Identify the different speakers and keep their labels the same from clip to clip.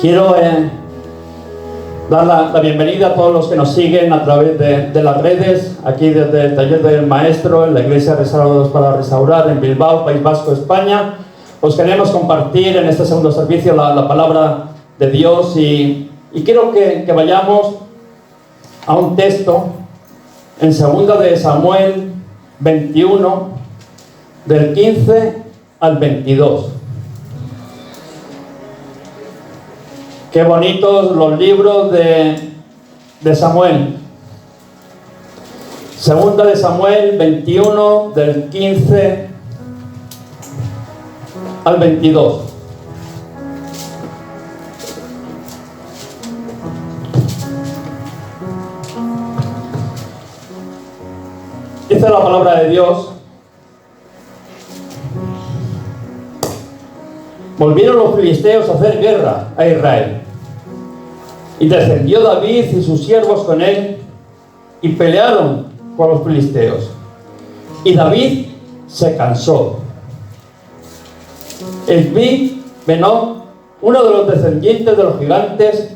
Speaker 1: Quiero dar la bienvenida a todos los que nos siguen a través de las redes, aquí desde el Taller del Maestro, en la Iglesia Restaurados para Restaurar, en Bilbao, País Vasco, España. Os queremos compartir en este segundo servicio la palabra de Dios y quiero que vayamos a un texto en 2 de Samuel 21, del 15 al 22. Qué bonitos los libros de Samuel. 2 de Samuel 21, del 15 al 22. Dice la palabra de Dios: volvieron los filisteos a hacer guerra a Israel. Y descendió David y sus siervos con él, y pelearon con los filisteos. Y David se cansó. Esbi-Benob, uno de los descendientes de los gigantes,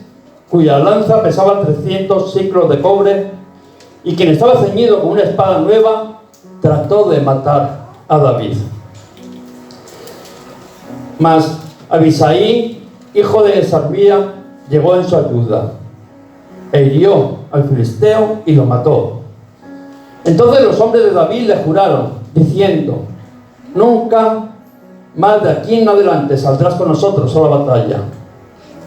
Speaker 1: cuya lanza pesaba 300 siclos de cobre, y quien estaba ceñido con una espada nueva, trató de matar a David. Mas Abisai, hijo de Sarbía, llegó en su ayuda, e hirió al filisteo y lo mató. Entonces los hombres de David le juraron, diciendo: nunca más de aquí en adelante saldrás con nosotros a la batalla,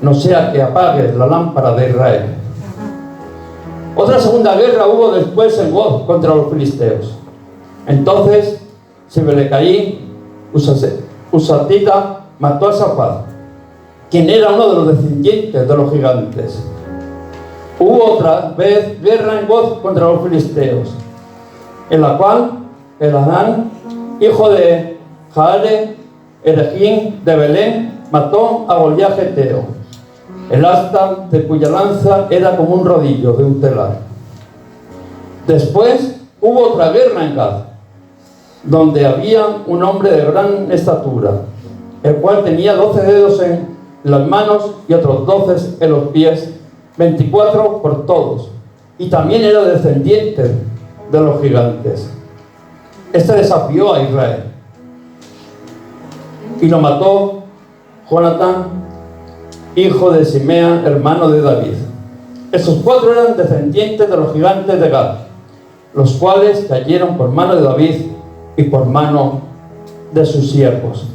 Speaker 1: no sea que apagues la lámpara de Israel. Otra segunda guerra hubo después en Goz contra los filisteos. Entonces Sibelecaí, Husatita, mató a Safat, quien era uno de los descendientes de los gigantes. Hubo otra vez guerra en Goz contra los filisteos, en la cual Eladán, hijo de Jaale, Eregín de Belén, mató a Goliat Geteo, el asta de cuya lanza era como un rodillo de un telar. Después hubo otra guerra en Gad, donde había un hombre de gran estatura, el cual tenía 12 dedos en las manos y otros 12 en los pies, 24 por todos, y también era descendiente de los gigantes. Este desafió a Israel y lo mató Jonatán, hijo de Simea, hermano de David. Esos 4 eran descendientes de los gigantes de Gad, los cuales cayeron por mano de David y por mano de sus siervos.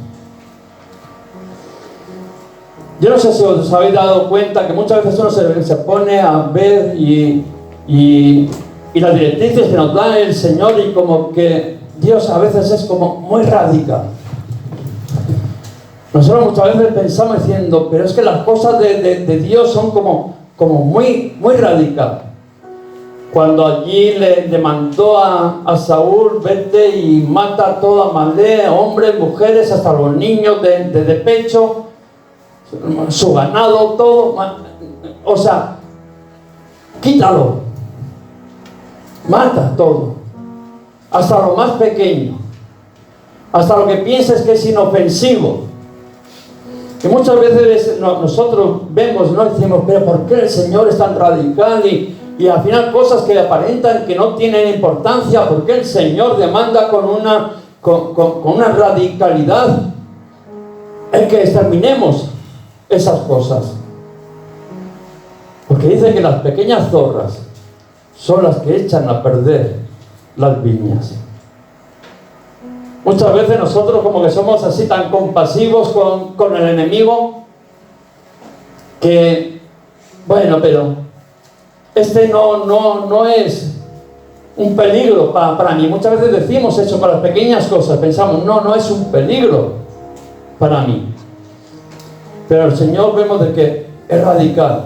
Speaker 1: Yo no sé si os habéis dado cuenta que muchas veces uno se pone a ver y las directrices que nos da el Señor, y como que Dios a veces es como muy radical. Nosotros muchas veces pensamos diciendo, pero es que las cosas de Dios son como muy radical. Cuando allí le mandó a Saúl: vete y mata a toda Amalek, hombres, mujeres, hasta los niños de pecho, su ganado, todo, o sea, quítalo, mata todo, hasta lo más pequeño, hasta lo que pienses que es inofensivo. Que muchas veces nosotros vemos, ¿no? Decimos, pero ¿por qué el Señor es tan radical? Y al final cosas que aparentan que no tienen importancia, ¿por qué el Señor demanda con una radicalidad el que exterminemos esas cosas? Porque dice que las pequeñas zorras son las que echan a perder las viñas. Muchas veces nosotros como que somos así tan compasivos con el enemigo, que bueno, pero este no es un peligro para mí. Muchas veces decimos eso para las pequeñas cosas, pensamos, no es un peligro para mí. Pero el Señor vemos de que es radical.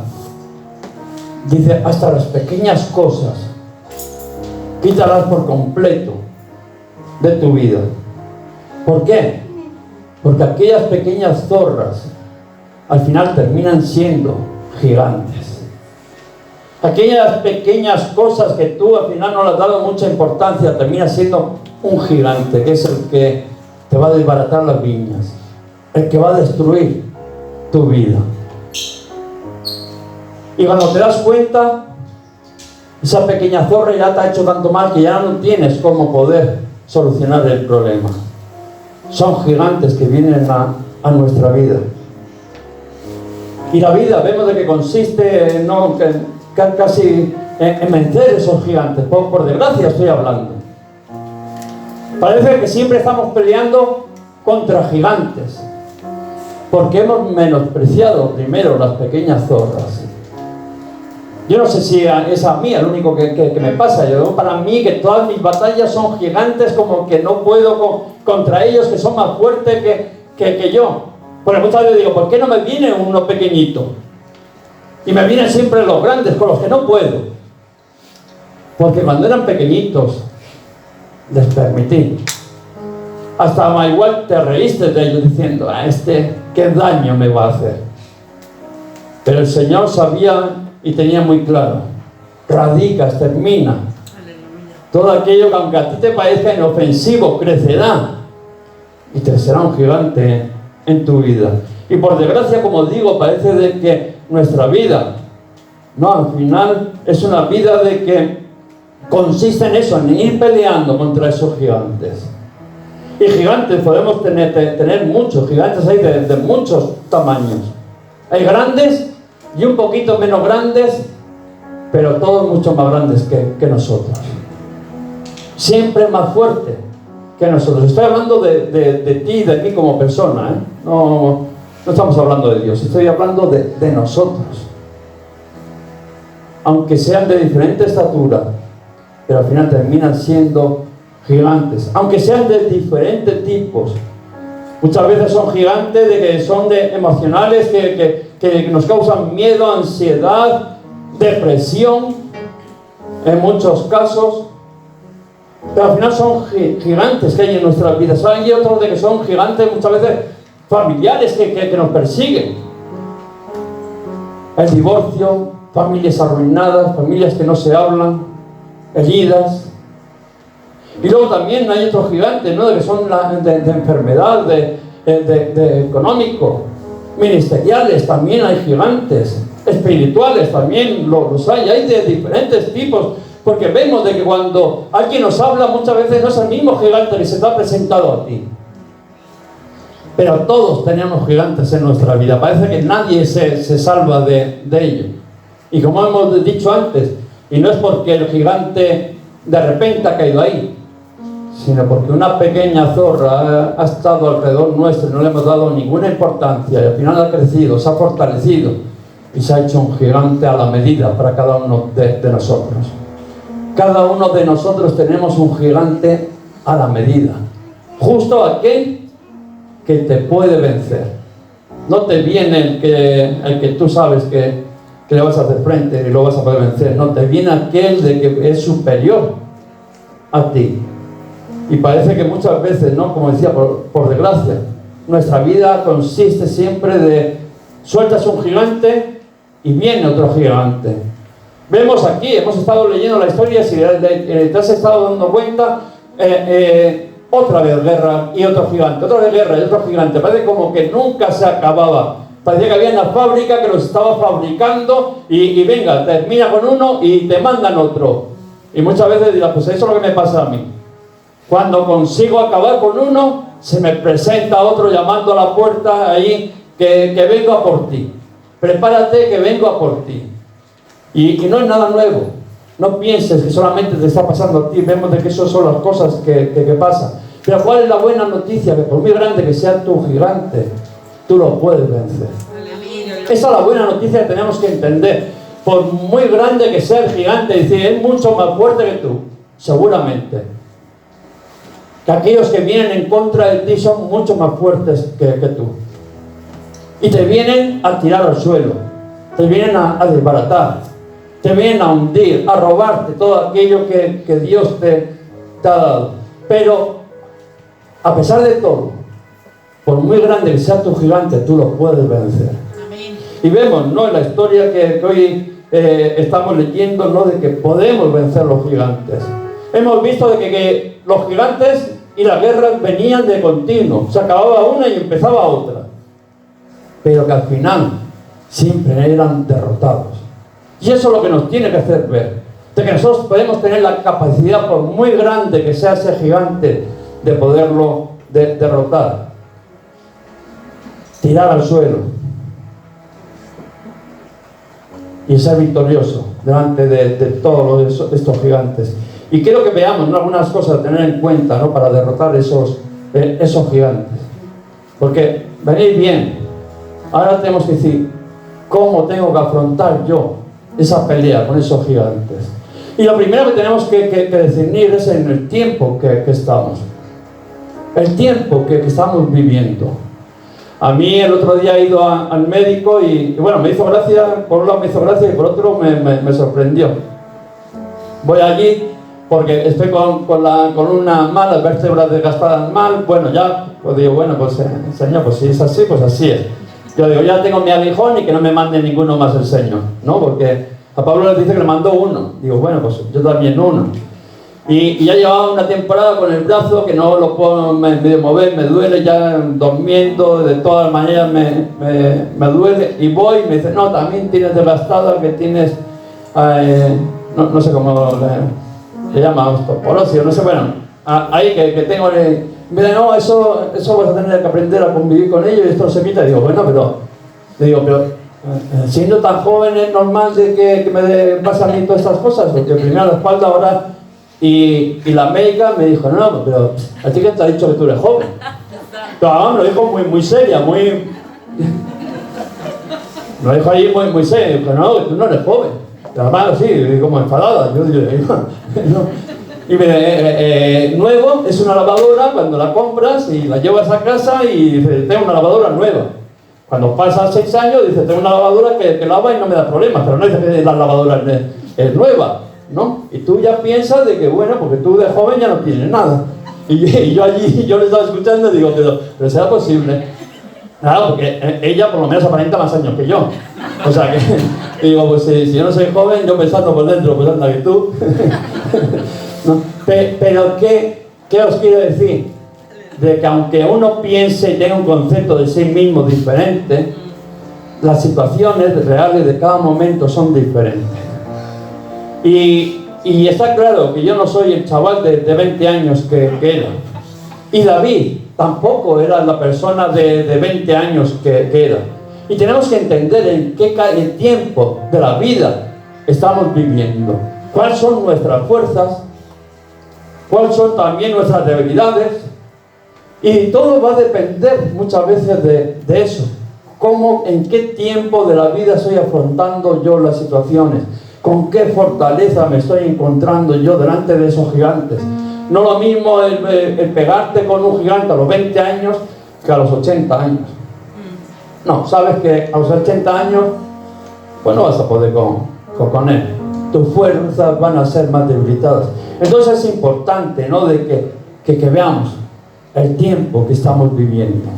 Speaker 1: Dice, hasta las pequeñas cosas, quítalas por completo de tu vida. ¿Por qué? Porque aquellas pequeñas zorras al final terminan siendo gigantes. Aquellas pequeñas cosas que tú al final no le has dado mucha importancia, termina siendo un gigante, que es el que te va a desbaratar las viñas, el que va a destruir tu vida. Y cuando te das cuenta, esa pequeña zorra ya te ha hecho tanto mal que ya no tienes cómo poder solucionar el problema. Son gigantes que vienen a nuestra vida. Y la vida vemos de que consiste casi en vencer esos gigantes. Por desgracia estoy hablando. Parece que siempre estamos peleando contra gigantes, porque hemos menospreciado primero las pequeñas zorras. Yo no sé si es a mí el único que me pasa. Para mí que todas mis batallas son gigantes, como que no puedo contra ellos, que son más fuertes que yo. Porque muchas veces digo, ¿por qué no me viene uno pequeñito? Y me vienen siempre los grandes, con los que no puedo. Porque cuando eran pequeñitos, les permití. Hasta igual te reíste de ellos diciendo, ¿qué daño me va a hacer? Pero el Señor sabía y tenía muy claro, radica, extermina. Todo aquello que aunque a ti te parezca inofensivo, crecerá y te será un gigante en tu vida. Y por desgracia, como digo, parece de que nuestra vida, al final es una vida de que consiste en eso, en ir peleando contra esos gigantes. Y gigantes podemos tener muchos, gigantes hay de muchos tamaños. Hay grandes y un poquito menos grandes, pero todos mucho más grandes que nosotros. Siempre más fuerte que nosotros. Estoy hablando de ti y de mí como persona, No estamos hablando de Dios, estoy hablando de nosotros. Aunque sean de diferente estatura, pero al final terminan siendo gigantes. Aunque sean de diferentes tipos. Muchas veces son gigantes que son emocionales, que nos causan miedo, ansiedad, depresión, en muchos casos. Pero al final son gigantes que hay en nuestras vidas. Hay otros de que son gigantes muchas veces familiares que nos persiguen. El divorcio, familias arruinadas, familias que no se hablan, heridas. Y luego también hay otros gigantes, de que son de enfermedad, de económico, ministeriales, también hay gigantes, espirituales también los hay de diferentes tipos, porque vemos de que cuando alguien nos habla muchas veces no es el mismo gigante que se te ha presentado a ti. Pero todos tenemos gigantes en nuestra vida, parece que nadie se salva de ello. Y como hemos dicho antes, y no es porque el gigante de repente ha caído ahí, sino porque una pequeña zorra ha estado alrededor nuestro y no le hemos dado ninguna importancia, y al final ha crecido, se ha fortalecido y se ha hecho un gigante a la medida para cada uno de nosotros. Cada uno de nosotros tenemos un gigante a la medida, justo aquel que te puede vencer. No te viene el que tú sabes que le vas a hacer frente y lo vas a poder vencer. No, te viene aquel de que es superior a ti. Y parece que muchas veces, como decía, por desgracia, nuestra vida consiste siempre de sueltas un gigante y viene otro gigante. Vemos aquí, hemos estado leyendo la historia, si te has estado dando cuenta, otra vez guerra y otro gigante, otra vez guerra y otro gigante. Parece como que nunca se acababa. Parecía que había una fábrica que los estaba fabricando y venga, termina con uno y te mandan otro. Y muchas veces dirás, pues eso es lo que me pasa a mí. Cuando consigo acabar con uno, se me presenta otro llamando a la puerta ahí, que vengo a por ti. Prepárate que vengo a por ti. Y no es nada nuevo. No pienses que solamente te está pasando a ti. Vemos de que esas son las cosas que pasan. Pero ¿cuál es la buena noticia? Que por muy grande que sea tu gigante, tú lo puedes vencer. Esa es la buena noticia que tenemos que entender. Por muy grande que sea el gigante, decir, es mucho más fuerte que tú, seguramente. Que aquellos que vienen en contra de ti son mucho más fuertes que tú. Y te vienen a tirar al suelo, te vienen a desbaratar, te vienen a hundir, a robarte todo aquello que Dios te ha dado. Pero, a pesar de todo, por muy grande que sea tu gigante, tú lo puedes vencer. Amén. Y vemos, en la historia que hoy estamos leyendo, de que podemos vencer los gigantes. Hemos visto de que los gigantes y las guerras venían de continuo. Se acababa una y empezaba otra. Pero que al final siempre eran derrotados. Y eso es lo que nos tiene que hacer ver, de que nosotros podemos tener la capacidad, por muy grande que sea ese gigante, de poderlo derrotar, tirar al suelo y ser victorioso delante de todos estos gigantes. Y quiero que veamos, ¿no?, algunas cosas a tener en cuenta, ¿no?, para derrotar esos gigantes. Porque venid bien, ahora tenemos que decir cómo tengo que afrontar yo esa pelea con esos gigantes. Y lo primero que tenemos que discernir es en el tiempo que estamos, el tiempo que estamos viviendo. A mí el otro día he ido al médico y bueno, me hizo gracia, por un lado me hizo gracia y por otro me sorprendió. Voy allí porque estoy con una mala vértebra desgastada mal. Bueno, ya, pues digo, bueno, pues señor, pues si es así, pues así es. Yo digo, ya tengo mi aguijón y que no me mande ninguno más el señor, ¿no? Porque a Pablo le dice que le mandó uno. Digo, bueno, pues yo también uno. Y ya llevaba una temporada con el brazo que no lo puedo medio mover, me duele ya durmiendo, de todas maneras me duele. Y voy y me dice, no, también tienes devastada, que tienes, no sé cómo le llama, osteoporosis, no sé, bueno, ahí que tengo... Me dice, no, eso vas a tener que aprender a convivir con ello y esto no se quita. Digo, bueno, pero siendo tan joven es normal de que me pasen a mí todas estas cosas, porque primero la espalda, ahora... Y la médica me dijo, no, pero a ti que te ha dicho que tú eres joven. Pero además me lo dijo muy seria, me lo dijo ahí muy seria. Dijo, no, tú no eres joven. Pero además así, como enfadada. Yo digo, no. Y me dice, nuevo, es una lavadora cuando la compras y la llevas a casa y dice, tengo una lavadora nueva. Cuando pasan 6 años, dice, tengo una lavadora que lava y no me da problemas, pero no dice que la lavadora es nueva, ¿no? Y tú ya piensas de que, bueno, porque tú de joven ya no tienes nada. Y yo allí, yo le estaba escuchando y digo, pero ¿será posible? Claro, porque ella por lo menos aparenta más años que yo. O sea que, digo, pues si yo no soy joven, yo pensando por dentro, pues anda que tú. ¿No? Pero ¿qué os quiero decir? De que aunque uno piense y tenga un concepto de sí mismo diferente, las situaciones reales de cada momento son diferentes. Y está claro que yo no soy el chaval de 20 años que era. Y David tampoco era la persona de 20 años que era. Y tenemos que entender en qué tiempo de la vida estamos viviendo. ¿Cuáles son nuestras fuerzas? ¿Cuáles son también nuestras debilidades? Y todo va a depender muchas veces de eso. ¿Cómo, en qué tiempo de la vida estoy afrontando yo las situaciones? ¿Con qué fortaleza me estoy encontrando yo delante de esos gigantes? No lo mismo el pegarte con un gigante a los 20 años que a los 80 años. No, sabes que a los 80 años, pues no vas a poder con él. Tus fuerzas van a ser más debilitadas. Entonces es importante, ¿no?, de que veamos el tiempo que estamos viviendo.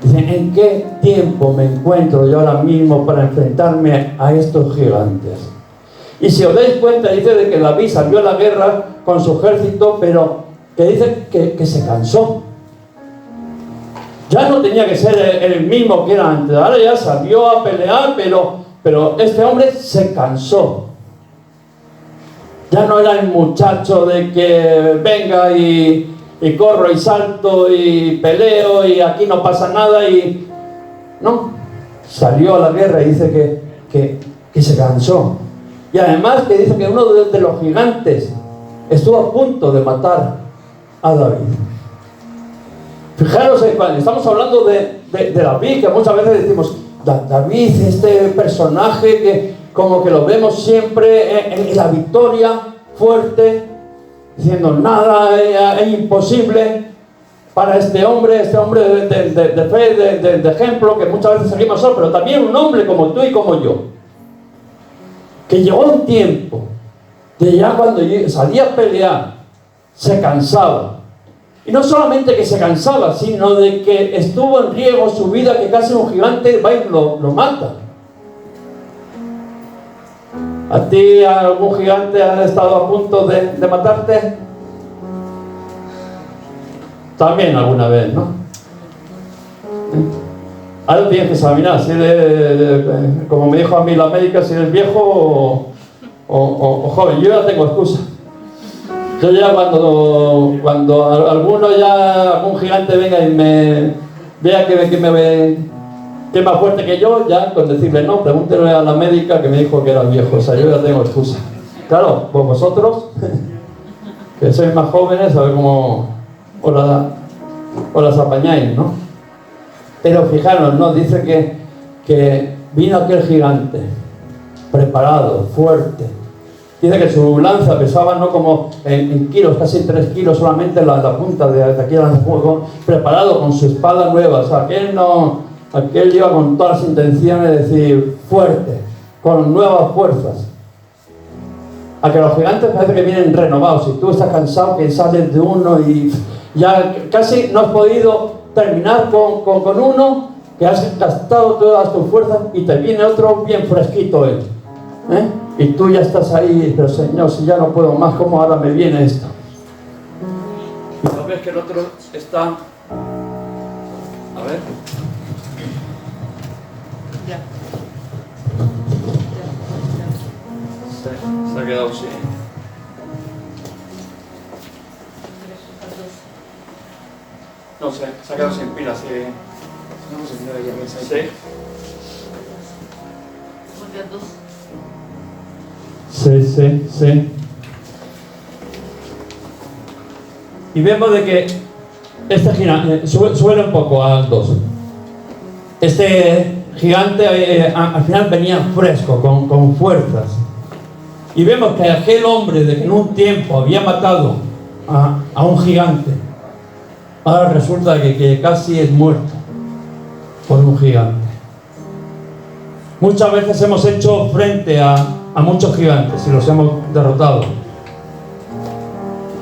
Speaker 1: Dicen, ¿en qué tiempo me encuentro yo ahora mismo para enfrentarme a estos gigantes? Y si os dais cuenta, dice de que David salió a la guerra con su ejército, pero que dice que se cansó. Ya no tenía que ser el mismo que era antes. Ahora ya salió a pelear, pero este hombre se cansó. Ya no era el muchacho de que venga y corro y salto y peleo y aquí no pasa nada y... No, salió a la guerra y dice que se cansó. Y además que dice que uno de los gigantes estuvo a punto de matar a David. Fijaros, estamos hablando de David, que muchas veces decimos, David, este personaje que como que lo vemos siempre en la victoria, fuerte, diciendo nada es imposible para este hombre de fe, de ejemplo, que muchas veces seguimos solo, pero también un hombre como tú y como yo, que llegó un tiempo de ya cuando salía a pelear, se cansaba. Y no solamente que se cansaba, sino de que estuvo en riesgo su vida, que casi un gigante va y lo mata. ¿A ti algún gigante ha estado a punto de matarte? También alguna vez, ¿no? Ahora tienes que examinar si eres, como me dijo a mí la médica, si eres viejo o joven. Yo ya tengo excusa. Yo ya cuando algún gigante venga y me vea que es más fuerte que yo, ya con decirle no, pregúntele a la médica que me dijo que era viejo. O sea, yo ya tengo excusa. Claro, pues vosotros, que sois más jóvenes, a ver cómo os las apañáis, ¿no? Pero fijaros, ¿no? Dice que vino aquel gigante, preparado, fuerte. Dice que su lanza pesaba no como en kilos, casi 3 kilos solamente la punta de aquí a la fuego, preparado con su espada nueva. O sea, aquel iba con todas las intenciones de decir fuerte, con nuevas fuerzas. A que los gigantes parece que vienen renovados. Si tú estás cansado, que sales de uno y ya casi no has podido terminar con uno, que has gastado todas tus fuerzas y te viene otro bien fresquito él. Y tú ya estás ahí, pero Señor, si ya no puedo más, ¿cómo ahora me viene esto? Y no ves que el otro está... A ver...
Speaker 2: Ya.
Speaker 1: Se ha quedado sin... No sé, se ha quedado sin pila, sí. Sí. Sí. Y vemos de que este gigante suele un poco al 2. Este gigante al final venía fresco, con fuerzas. Y vemos que aquel hombre de que en un tiempo había matado a un gigante, ahora resulta que casi es muerto por un gigante. Muchas veces hemos hecho frente a muchos gigantes y los hemos derrotado,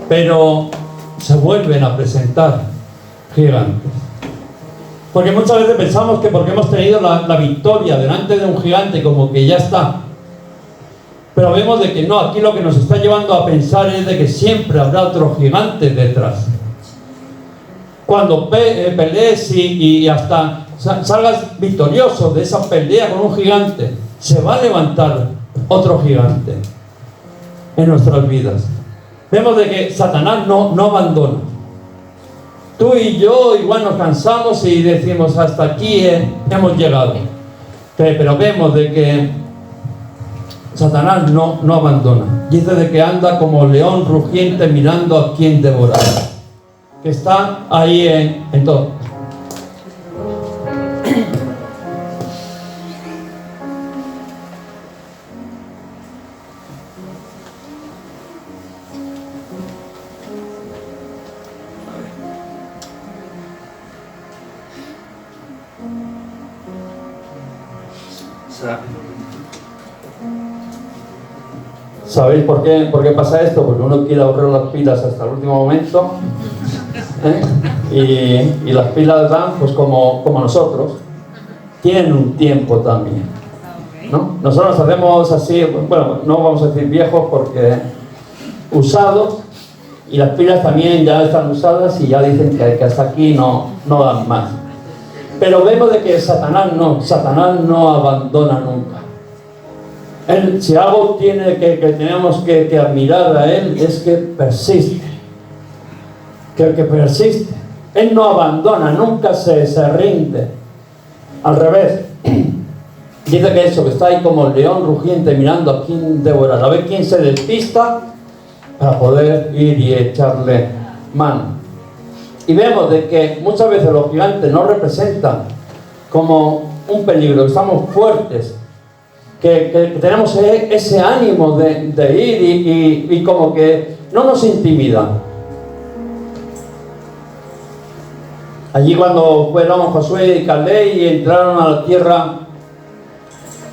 Speaker 1: pero se vuelven a presentar gigantes, porque muchas veces pensamos que porque hemos tenido la victoria delante de un gigante como que ya está, pero vemos de que no. Aquí lo que nos está llevando a pensar es de que siempre habrá otro gigante detrás. Cuando pelees y hasta salgas victorioso de esa pelea con un gigante, se va a levantar otro gigante en nuestras vidas. Vemos de que Satanás no abandona. Tú y yo igual nos cansamos y decimos hasta aquí hemos llegado, pero vemos de que Satanás no abandona. Dice de que anda como león rugiente mirando a quien devorar, que está ahí en todo. ¿Sabéis por qué pasa esto? Porque uno quiere ahorrar las pilas hasta el último momento, y las pilas dan, pues como nosotros, tienen un tiempo también, ¿no? Nosotros hacemos así, bueno, no vamos a decir viejos porque usados, y las pilas también ya están usadas y ya dicen que hasta aquí no dan más. Pero vemos de que Satanás no abandona nunca. Él, si algo tiene que tenemos que admirar a él, es que persiste. Que persiste. Él no abandona, nunca se rinde. Al revés. Dice que eso, que está ahí como el león rugiente mirando a quién devorar, a ver quién se despista para poder ir y echarle mano. Y vemos de que muchas veces los gigantes nos representan como un peligro, estamos fuertes, que tenemos ese ánimo de ir y como que no nos intimida. Allí cuando fueron Josué y Caleb y entraron a la tierra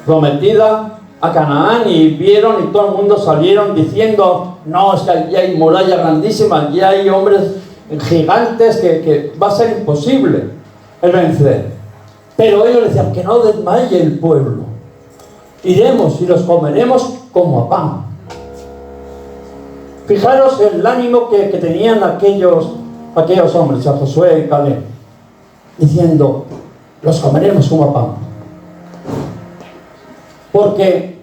Speaker 1: prometida, a Canaán, y vieron y todo el mundo salieron diciendo, no, es que allí hay murallas grandísimas, allí hay hombres gigantes que va a ser imposible el vencer. Pero ellos decían que no desmaye el pueblo. Iremos y los comeremos como a pan. Fijaros el ánimo que tenían aquellos hombres, a Josué y Caleb, diciendo, los comeremos como pan. Porque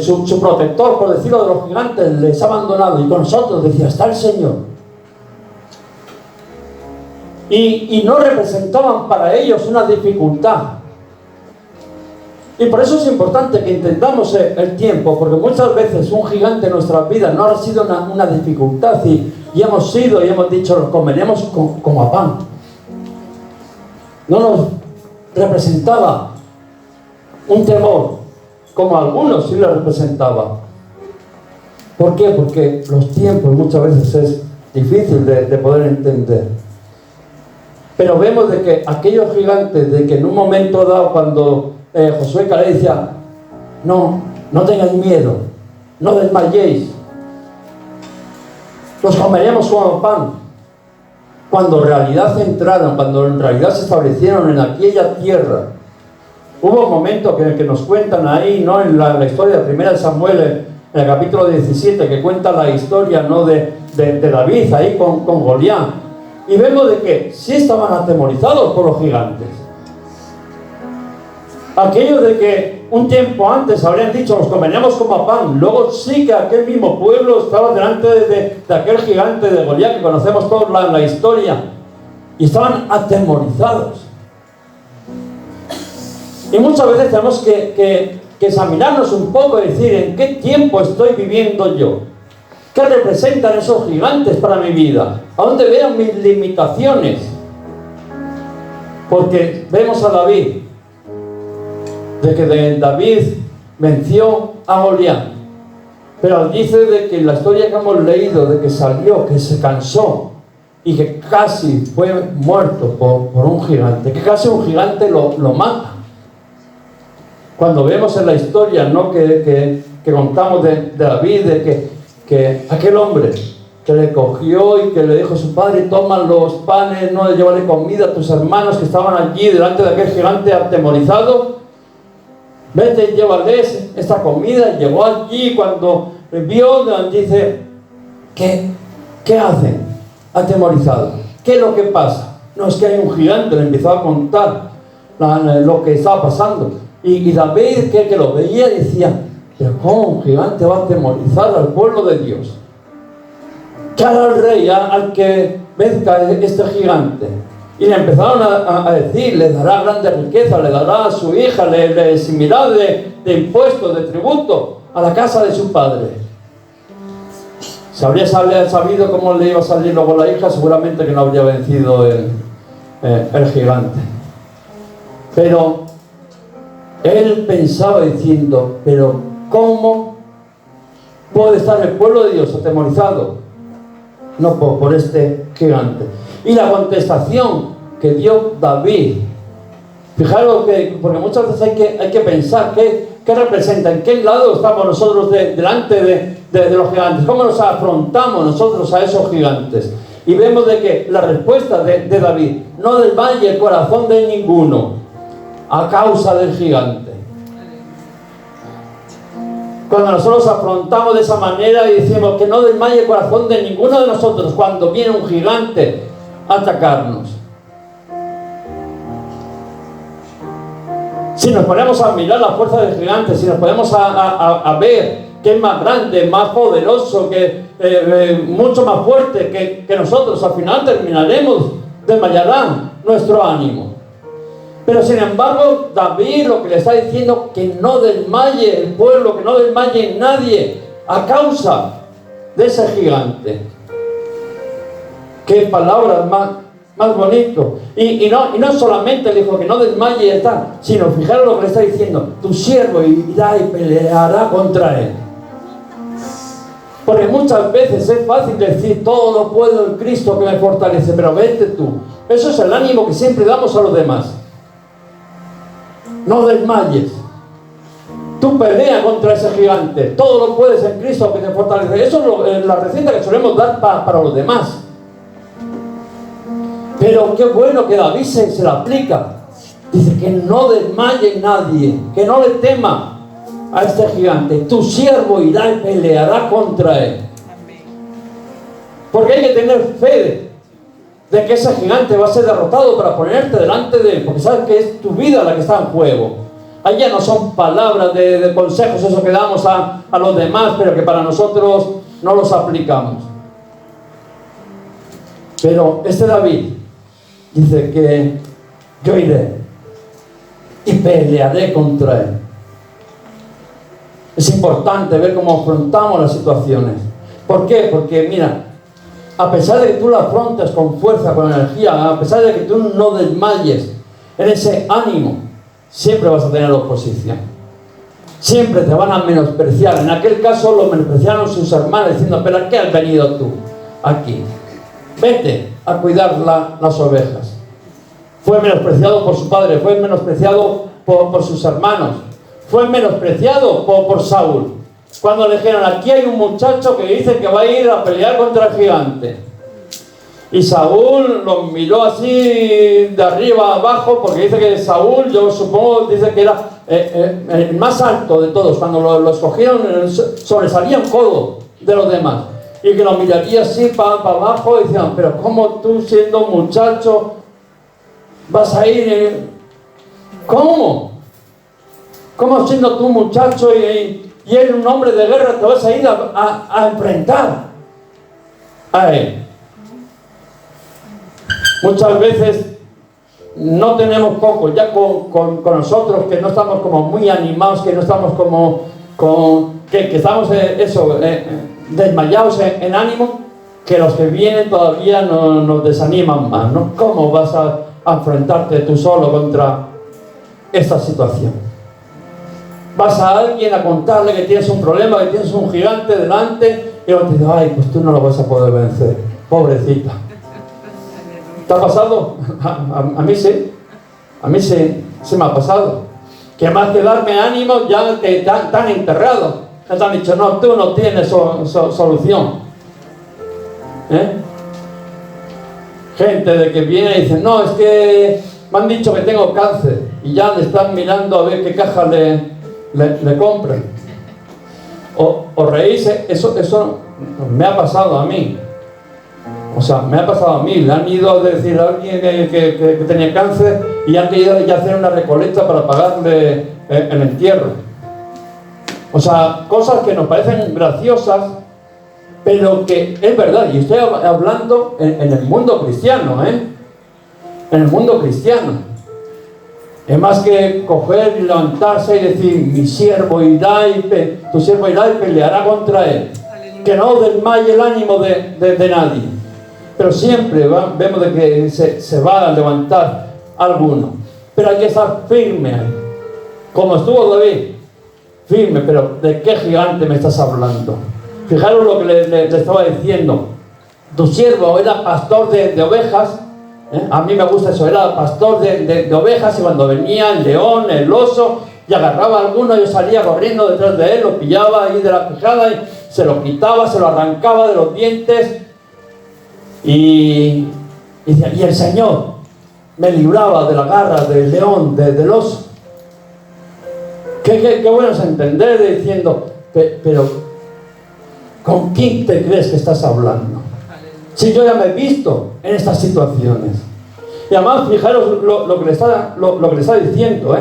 Speaker 1: su protector, por decirlo de los gigantes, les ha abandonado, y con nosotros decía, está el Señor. Y no representaban para ellos una dificultad. Y por eso es importante que intentamos el tiempo, porque muchas veces un gigante en nuestras vidas no ha sido una dificultad, y hemos sido y hemos dicho, lo comeremos como a pan. No nos representaba un temor, como a algunos sí lo representaba. ¿Por qué? Porque los tiempos muchas veces es difícil de poder entender. Pero vemos de que aquellos gigantes, de que en un momento dado, cuando Josué y Caleb decía, no tengáis miedo, no desmayéis, los comeremos como pan. Cuando en realidad entraron, cuando en realidad se establecieron en aquella tierra, hubo un momento que nos cuentan ahí, ¿no? En la historia de 1 Samuel, en el capítulo 17, que cuenta la historia, ¿no? de David ahí con Goliat. Y vemos de que sí estaban atemorizados por los gigantes. Aquellos de que un tiempo antes habrían dicho, los comeremos como a pan. Luego sí que aquel mismo pueblo estaba delante de aquel gigante de Goliat, que conocemos todos la historia. Y estaban atemorizados. Y muchas veces tenemos que examinarnos un poco y decir, ¿en qué tiempo estoy viviendo yo? ¿Qué representan esos gigantes para mi vida? ¿A dónde veo mis limitaciones? Porque vemos a David, de que David venció a Goliat. Pero dice de que en la historia que hemos leído, de que salió, que se cansó y que casi fue muerto por un gigante, que casi un gigante lo mata. Cuando vemos en la historia, ¿no? que contamos de David, de que aquel hombre que le cogió y que le dijo a su padre, toma los panes, no llévale comida a tus hermanos que estaban allí delante de aquel gigante atemorizado, vete y llévales esta comida. Y llegó allí, cuando vio, dice, ¿qué hacen? Atemorizado. ¿Qué es lo que pasa? No, es que hay un gigante. Le empezó a contar lo que estaba pasando. Y David, que lo veía, decía, pero ¿cómo un gigante va a atemorizar al pueblo de Dios? ¿Qué hará el rey al que venzca este gigante? Y le empezaron a decir, le dará grandes riquezas, le dará a su hija, le eximirá de impuestos, de tributo a la casa de su padre. Si habría sabido cómo le iba a salir luego la hija, seguramente que no habría vencido el gigante. Pero él pensaba diciendo, pero ¿cómo puede estar el pueblo de Dios atemorizado? No por este gigante. Y la contestación que dio David, fijaros porque muchas veces hay que pensar qué representa, en qué lado estamos nosotros delante de los gigantes, cómo nos afrontamos nosotros a esos gigantes. Y vemos de que la respuesta de David, no desmaye el corazón de ninguno a causa del gigante. Cuando nosotros afrontamos de esa manera y decimos que no desmaye el corazón de ninguno de nosotros cuando viene un gigante a atacarnos. Si nos ponemos a mirar la fuerza del gigante, si nos ponemos a ver que es más grande, más poderoso, mucho más fuerte que nosotros, al final terminaremos, desmayará nuestro ánimo. Pero sin embargo, David lo que le está diciendo, que no desmaye el pueblo, que no desmaye nadie a causa de ese gigante. Qué palabras más bonito. Y no solamente le dijo que no desmaye y tal, sino fijaros lo que le está diciendo, tu siervo irá y peleará contra él. Porque muchas veces es fácil decir, todo lo puedo en Cristo que me fortalece, pero vete tú. Eso es el ánimo que siempre damos a los demás. No desmayes. Tú pelea contra ese gigante. Todo lo puedes en Cristo que te fortalece. Eso es la receta que solemos dar para los demás. Pero qué bueno que David se la aplica. Dice que no desmaye nadie, que no le tema a este gigante. Tu siervo irá y peleará contra él. Porque hay que tener fe de que ese gigante va a ser derrotado para ponerte delante de él, porque sabes que es tu vida la que está en juego. Allá no son palabras de consejos, eso que damos a los demás, pero que para nosotros no los aplicamos. Pero este David dice que yo iré y pelearé contra él. Es importante ver cómo afrontamos las situaciones. ¿Por qué? Porque mira, a pesar de que tú la afrontes con fuerza, con energía, a pesar de que tú no desmayes en ese ánimo, siempre vas a tener oposición. Siempre te van a menospreciar. En aquel caso lo menospreciaron sus hermanos diciendo, ¿pero a qué has venido tú aquí? Vete a cuidar las ovejas. Fue menospreciado por su padre, fue menospreciado por sus hermanos, fue menospreciado por Saúl. Cuando le dijeron, aquí hay un muchacho que dice que va a ir a pelear contra el gigante. Y Saúl lo miró así de arriba a abajo, porque dice que Saúl, yo supongo, dice que era el más alto de todos. Cuando lo escogieron, sobresalía un codo de los demás. Y que lo miraría así para abajo y decían, pero ¿cómo tú siendo muchacho vas a ir? ¿Cómo? ¿Cómo siendo tú muchacho y eres un hombre de guerra te vas a ir a enfrentar a él? Muchas veces no tenemos poco, ya con nosotros que no estamos como muy animados, que no estamos como que estamos desmayados en ánimo, que los que vienen todavía nos desaniman más, ¿no? ¿Cómo vas a enfrentarte tú solo contra esta situación? Vas a alguien a contarle que tienes un problema, que tienes un gigante delante, y luego te dice, ay, pues tú no lo vas a poder vencer, pobrecita. ¿Te ha pasado? A mí sí. A mí sí me ha pasado. Que más que darme ánimo, ya te han enterrado. Te han dicho, no, tú no tienes solución. Gente de que viene y dice, no, es que me han dicho que tengo cáncer. Y ya le están mirando a ver qué caja le compran. O reírse, eso me ha pasado a mí. O sea, me ha pasado a mí. Le han ido a decir a alguien que tenía cáncer y han querido ya hacer una recolecta para pagarle el entierro. O sea, cosas que nos parecen graciosas, pero que es verdad. Y estoy hablando en el mundo cristiano, En el mundo cristiano. Es más que coger y levantarse y decir, tu siervo irá y peleará contra él. Que no desmaye el ánimo de nadie. Pero siempre vemos de que se va a levantar alguno. Pero hay que estar firme ahí. Como estuvo David, firme. Pero ¿de qué gigante me estás hablando? Fijaros lo que le estaba diciendo. Tu siervo era pastor de ovejas. A mí me gusta eso. Era pastor de ovejas. Y cuando venía el león, el oso, y agarraba a alguno, yo salía corriendo detrás de él, lo pillaba ahí de la quijada y se lo quitaba, se lo arrancaba de los dientes. Y el Señor me libraba de la garra del león, del oso. Qué bueno es entender diciendo, pero ¿con quién te crees que estás hablando? Si yo ya me he visto en estas situaciones. Y además, fijaros lo que le está diciendo,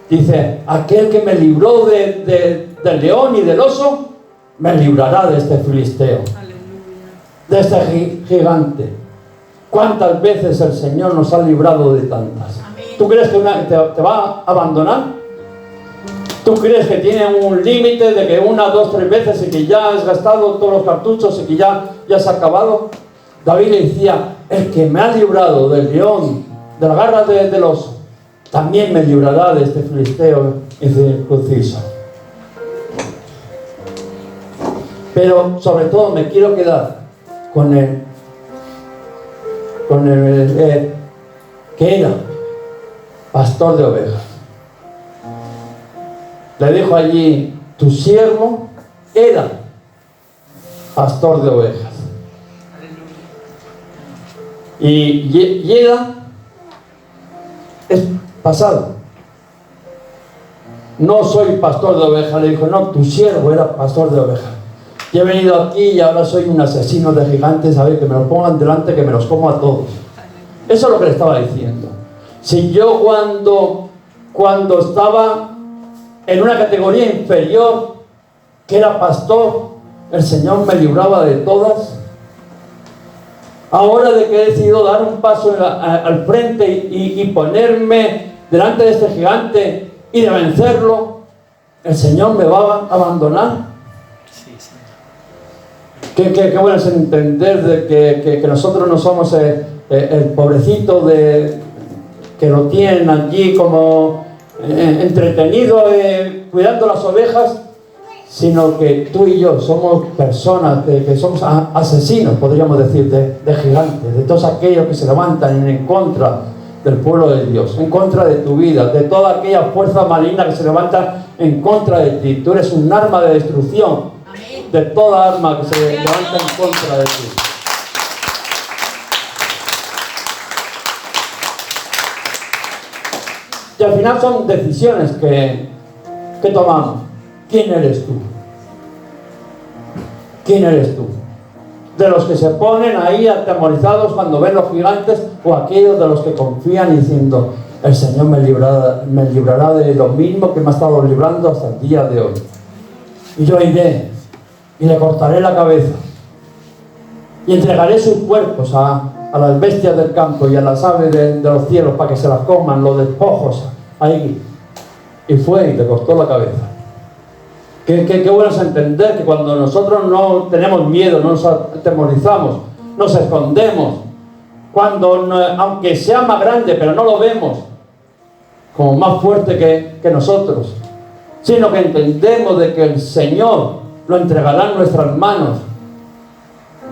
Speaker 1: Dice, aquel que me libró del león y del oso, me librará de este filisteo. De este gigante. ¿Cuántas veces el Señor nos ha librado de tantas? ¿Tú crees que te va a abandonar? ¿Tú crees que tiene un límite de que 1, 2, 3 veces y que ya has gastado todos los cartuchos y que ya se ha acabado? David le decía, el que me ha librado del león, de la garra del oso, también me librará de este filisteo incircunciso. Pero sobre todo me quiero quedar con el que era pastor de ovejas. Le dijo allí, tu siervo era pastor de ovejas. Y era es pasado. No soy pastor de ovejas, le dijo, no, tu siervo era pastor de ovejas. Y he venido aquí y ahora soy un asesino de gigantes, a ver, que me los pongan delante, que me los como a todos. Eso es lo que le estaba diciendo. Si yo cuando estaba en una categoría inferior, que era pastor, el Señor me libraba de todas. Ahora de que he decidido dar un paso al frente y ponerme delante de este gigante y de vencerlo, ¿el Señor me va a abandonar?
Speaker 2: Sí, sí.
Speaker 1: Qué bueno es entender de que nosotros no somos el pobrecito que lo tienen allí como entretenido cuidando las ovejas, sino que tú y yo somos personas que somos asesinos, podríamos decir, de gigantes, de todos aquellos que se levantan en contra del pueblo de Dios, en contra de tu vida, de toda aquella fuerza maligna que se levanta en contra de ti. Tú eres un arma de destrucción de toda arma que se levanta en contra de ti. Y al final son decisiones que tomamos. ¿Quién eres tú? ¿Quién eres tú? ¿De los que se ponen ahí atemorizados cuando ven los gigantes, o aquellos de los que confían diciendo, el Señor me librará de lo mismo que me ha estado librando hasta el día de hoy? Y yo iré y le cortaré la cabeza y entregaré sus cuerpos a las bestias del campo y a las aves de los cielos para que se las coman, los despojos ahí. Y fue y le cortó la cabeza. Qué bueno es entender que cuando nosotros no tenemos miedo, no nos atemorizamos, nos escondemos, cuando aunque sea más grande, pero no lo vemos como más fuerte que nosotros, sino que entendemos de que el Señor lo entregará en nuestras manos.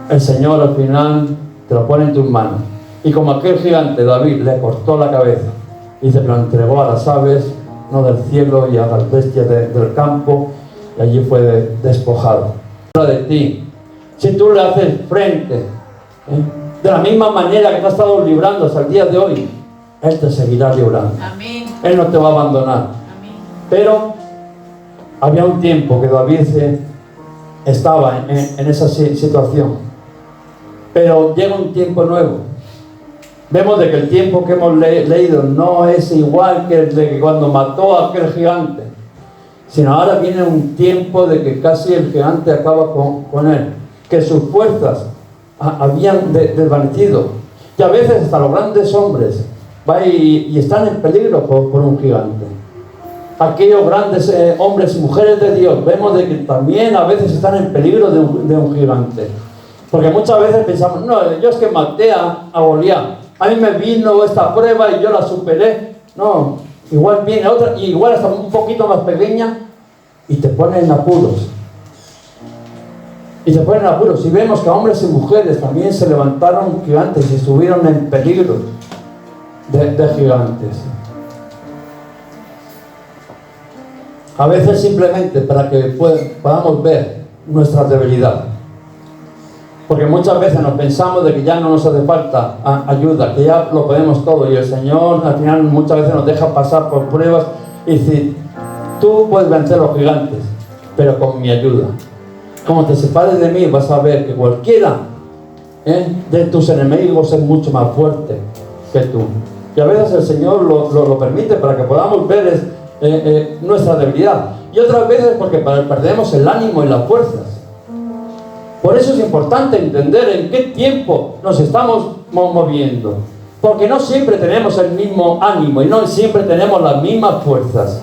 Speaker 1: El Señor al final te lo pone en tus manos. Y como aquel gigante, David le cortó la cabeza y se lo entregó a las aves, no del cielo, y a las bestias del campo, y allí fue despojado. De ti, si tú le haces frente, de la misma manera que te ha estado librando hasta el día de hoy, Él te seguirá librando.
Speaker 3: Amén.
Speaker 1: Él no te va a abandonar.
Speaker 3: Amén.
Speaker 1: Pero había un tiempo que David estaba en esa situación. Pero llega un tiempo nuevo. Vemos de que el tiempo que hemos leído no es igual que el de que cuando mató a aquel gigante, sino ahora viene un tiempo de que casi el gigante acaba con él, que sus fuerzas habían desvanecido, y a veces hasta los grandes hombres y están en peligro por un gigante. Aquellos grandes hombres y mujeres de Dios, vemos de que también a veces están en peligro de un gigante, porque muchas veces pensamos, no, yo es que maté a Goliat, a mí me vino esta prueba y yo la superé. No, igual viene otra, y igual hasta un poquito más pequeña, y te ponen en apuros. Y te ponen en apuros. Y vemos que hombres y mujeres también se levantaron gigantes y estuvieron en peligro de gigantes. A veces simplemente para que podamos ver nuestra debilidad. Porque muchas veces nos pensamos de que ya no nos hace falta ayuda, que ya lo podemos todo, y el Señor al final muchas veces nos deja pasar por pruebas y decir, tú puedes vencer los gigantes, pero con mi ayuda. Como te separes de mí, vas a ver que cualquiera de tus enemigos es mucho más fuerte que tú. Y a veces el Señor lo permite para que podamos ver nuestra debilidad, y otras veces porque perdemos el ánimo y las fuerzas. Por eso es importante entender en qué tiempo nos estamos moviendo, porque no siempre tenemos el mismo ánimo y no siempre tenemos las mismas fuerzas,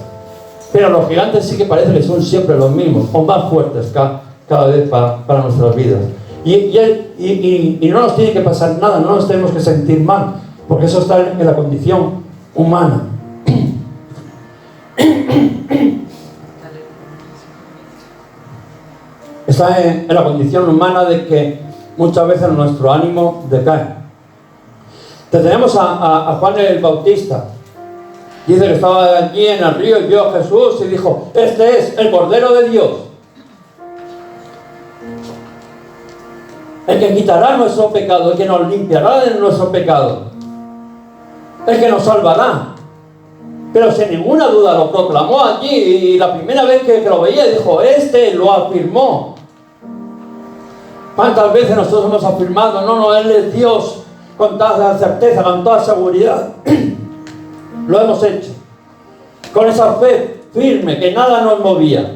Speaker 1: pero los gigantes sí que parece que son siempre los mismos o más fuertes cada vez para nuestras vidas, y no nos tiene que pasar nada, no nos tenemos que sentir mal, porque eso está en la condición humana. Está en la condición humana de que muchas veces nuestro ánimo decae. Tenemos a Juan el Bautista. Dice que estaba allí en el río y vio a Jesús y dijo, este es el Cordero de Dios, el que quitará nuestro pecado, el que nos limpiará de nuestro pecado, el que nos salvará. Pero sin ninguna duda lo proclamó allí, y la primera vez que lo veía dijo, este lo afirmó. ¿Cuántas veces nosotros hemos afirmado, no, Él es Dios, con toda certeza, con toda seguridad? Lo hemos hecho, con esa fe firme que nada nos movía.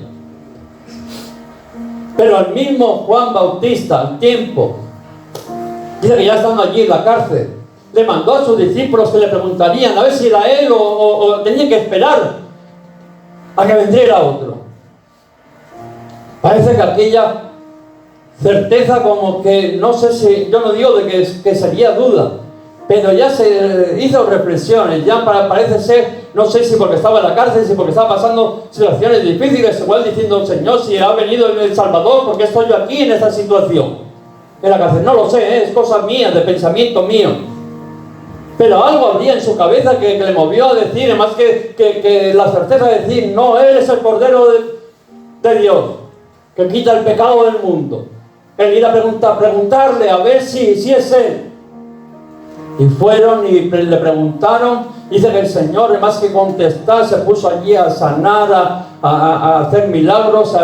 Speaker 1: Pero el mismo Juan Bautista, al tiempo, dice que ya estando allí en la cárcel, le mandó a sus discípulos que le preguntarían a ver si era él o tenía que esperar a que vendría otro. Parece que aquella certeza como que, no sé si, yo no digo de que sería duda, pero ya se hizo reflexiones, ya parece ser, no sé si porque estaba en la cárcel, si porque estaba pasando situaciones difíciles, igual diciendo, Señor, si ha venido el Salvador, ¿por qué estoy yo aquí en esta situación? En la cárcel, no lo sé, es cosa mía, de pensamiento mío. Pero algo habría en su cabeza que le movió a decir, más que la certeza de decir, no, Él es el Cordero de Dios, que quita el pecado del mundo. Él ir a preguntarle a ver si es Él. Y fueron y le preguntaron. Dice que el Señor, además que contestar, se puso allí a sanar, a hacer milagros,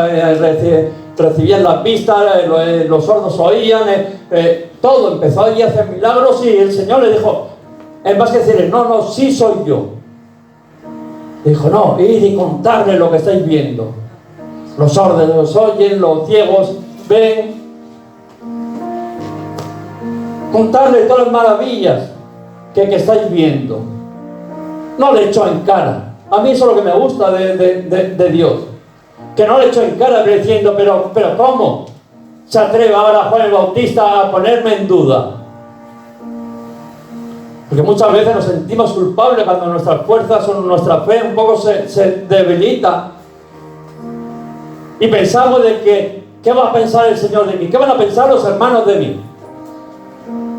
Speaker 1: recibían las vistas, los sordos oían, todo. Empezó allí a hacer milagros y el Señor le dijo, en vez de decirle, no, sí soy yo. Dijo, no, ir y contarle lo que estáis viendo. Los sordos los oyen, los ciegos ven. Contarle todas las maravillas que estáis viendo. No le echó en cara. A mí eso es lo que me gusta de Dios. Que no le echó en cara diciendo, pero ¿cómo se atreve ahora Juan el Bautista a ponerme en duda? Porque muchas veces nos sentimos culpables cuando nuestras fuerzas o nuestra fe un poco se debilita. Y pensamos de que, ¿qué va a pensar el Señor de mí? ¿Qué van a pensar los hermanos de mí?